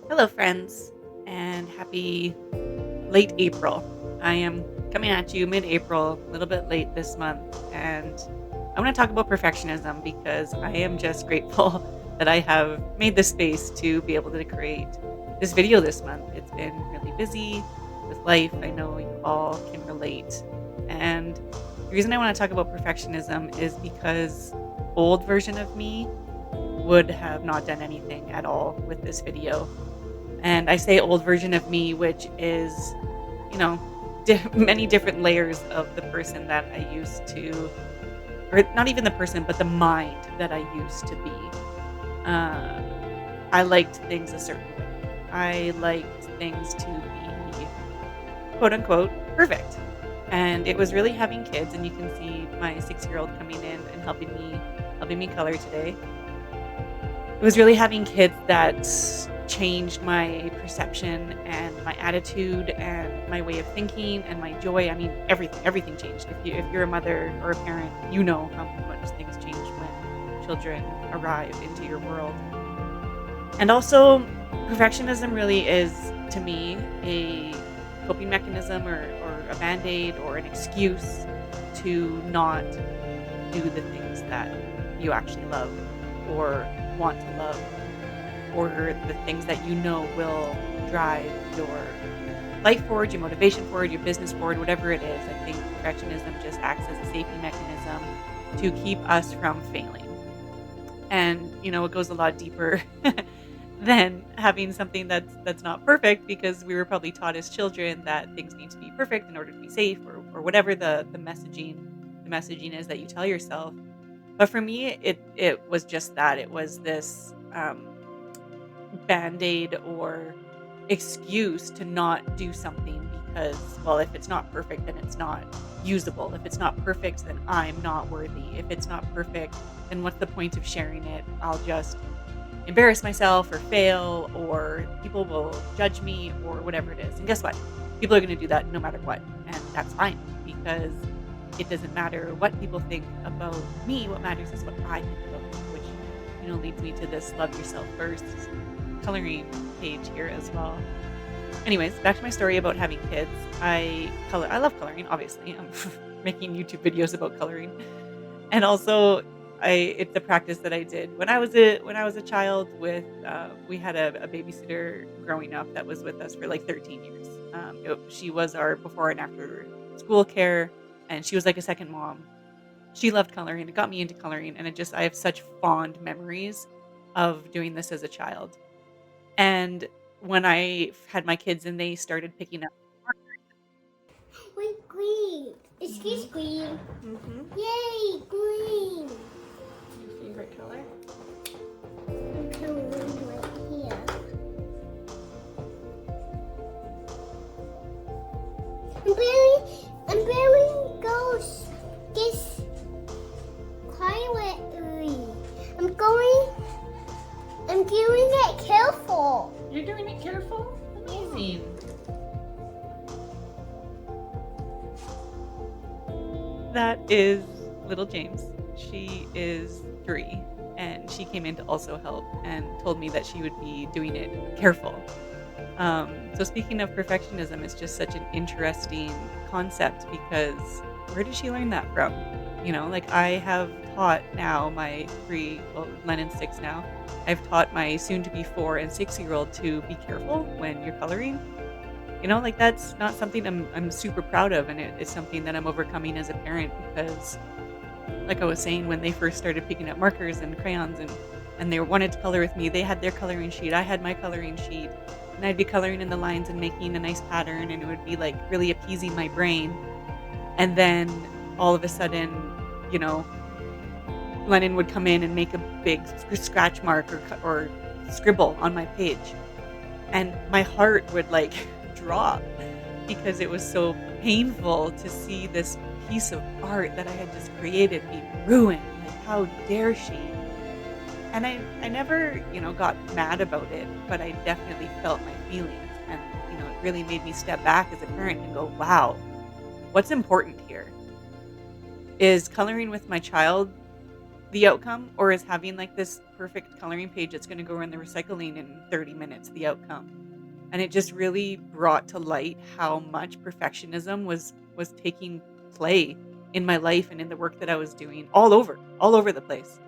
Hello, friends, and happy late April. I am coming at you mid April, a little bit late this month, and I want to talk about perfectionism because I am just grateful that I have made the space to be able to create this video this month. It's been really busy with life. I know you all can relate. And the reason I want to talk about perfectionism is because old version of me would have not done anything at all with this video. And I say old version of me, which is, you know, many different layers of the person that I used to, or not even the person, but the mind that I used to be. Uh, I liked things a certain way. I liked things to be quote unquote perfect. And it was really having kids, and you can see my 6-year-old coming in and helping me color today. It was really having kids that changed my perception and my attitude and my way of thinking and my joy. I mean, everything changed. If you're a mother or a parent, you know how much things change when children arrive into your world. And also, perfectionism really is, to me, a coping mechanism or a band-aid or an excuse to not do the things that you actually love or want to love, or the things that you know will drive your life forward, your motivation forward, your business forward, whatever it is. I think perfectionism just acts as a safety mechanism to keep us from failing. And it goes a lot deeper than having something that's not perfect, because we were probably taught as children that things need to be perfect in order to be safe, or whatever the messaging is that you tell yourself. But for me, it was just that. It was this band-aid or excuse to not do something because, well, if it's not perfect, then it's not usable. If it's not perfect, then I'm not worthy. If it's not perfect, then what's the point of sharing it? I'll just embarrass myself or fail, or people will judge me, or whatever it is. And guess what? People are going to do that no matter what. And that's fine, because it doesn't matter what people think about me. What matters is what I think about me, which, leads me to this love yourself first coloring page here as well. Anyways, back to my story about having kids. I love coloring, obviously. I'm making YouTube videos about coloring. And also, it's a practice that I did when I was a child. We had a babysitter growing up that was with us for like 13 years. She was our before and after school care, and she was like a second mom. She loved coloring. It got me into coloring, and I have such fond memories of doing this as a child. And when I had my kids and they started picking up Wait, green. Is this Mhm. green? Mhm. Yay, green. Your favorite color? Okay, one right here. I'm very goes this quietly. I'm going. I'm doing it careful. You're doing it careful? Amazing. That is little James. She is 3, and she came in to also help and told me that she would be doing it careful. So speaking of perfectionism, it's just such an interesting concept, because where did she learn that from? Like, I have taught now my 3, well, Lennon's 6 now. I've taught my soon to be 4 and 6-year old to be careful when you're coloring. Like, that's not something I'm super proud of, and it's something that I'm overcoming as a parent, because like I was saying, when they first started picking up markers and crayons, and they wanted to color with me, they had their coloring sheet, I had my coloring sheet, and I'd be coloring in the lines and making a nice pattern, and it would be like really appeasing my brain. And then all of a sudden, you know, Lennon would come in and make a big scratch mark or scribble on my page, and my heart would like drop, because it was so painful to see this piece of art that I had just created be ruined. Like, how dare she? And I never, got mad about it, but I definitely felt my feelings. And, it really made me step back as a parent and go, wow, what's important here? Is coloring with my child the outcome, or is having like this perfect coloring page that's going to go in the recycling in 30 minutes the outcome? And it just really brought to light how much perfectionism was taking play in my life and in the work that I was doing all over the place.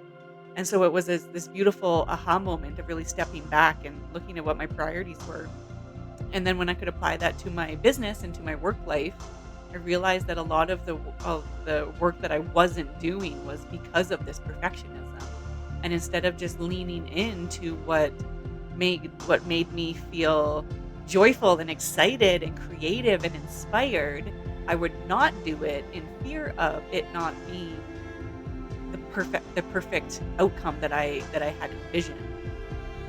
And so it was this beautiful aha moment of really stepping back and looking at what my priorities were. And then when I could apply that to my business and to my work life, I realized that a lot of the work that I wasn't doing was because of this perfectionism. And instead of just leaning into what made me feel joyful and excited and creative and inspired, I would not do it in fear of it not being the perfect outcome that I had envisioned.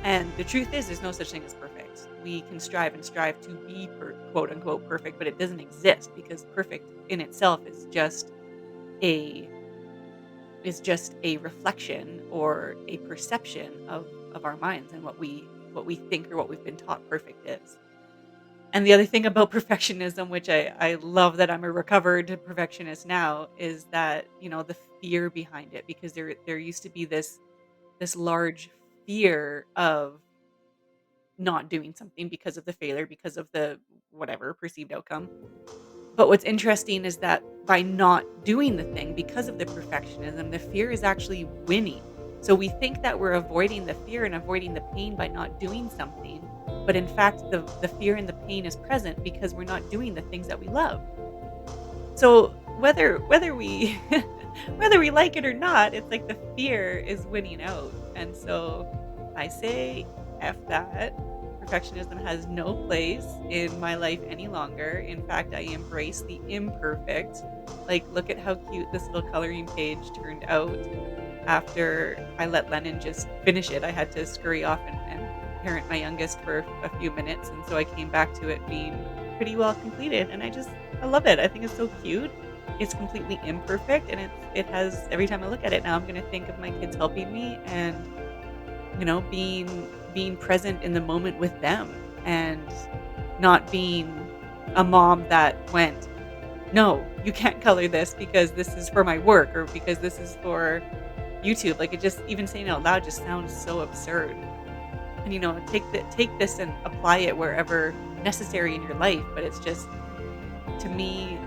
And the truth is, there's no such thing as perfect. We can strive and strive to be quote unquote perfect, but it doesn't exist because perfect in itself a is just a reflection or a perception of our minds and what we think or what we've been taught perfect is. And the other thing about perfectionism, which I love that I'm a recovered perfectionist now, is that, the fear behind it, because there used to be this large fear of not doing something because of the failure, because of the whatever perceived outcome. But what's interesting is that by not doing the thing because of the perfectionism, the fear is actually winning. So we think that we're avoiding the fear and avoiding the pain by not doing something. But in fact, the fear and the pain is present because we're not doing the things that we love. So whether we whether we like it or not, it's like the fear is winning out. And so I say F that. Perfectionism has no place in my life any longer. In fact, I embrace the imperfect. Like, look at how cute this little coloring page turned out after I let Lennon just finish it. I had to scurry off and parent my youngest for a few minutes. And so I came back to it being pretty well completed. And I love it. I think it's so cute. It's completely imperfect. And it has, every time I look at it now, I'm going to think of my kids helping me and, being present in the moment with them and not being a mom that went, no, you can't color this because this is for my work or because this is for YouTube. Like, it just, even saying it out loud just sounds so absurd. And take this and apply it wherever necessary in your life. But it's just, to me,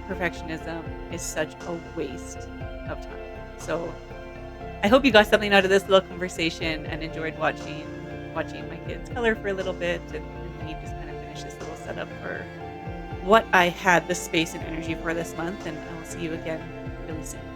perfectionism is such a waste of time. So I hope you got something out of this little conversation and enjoyed watching my kids color for a little bit and me just kind of finish this little setup for what I had the space and energy for this month. And I will see you again really soon.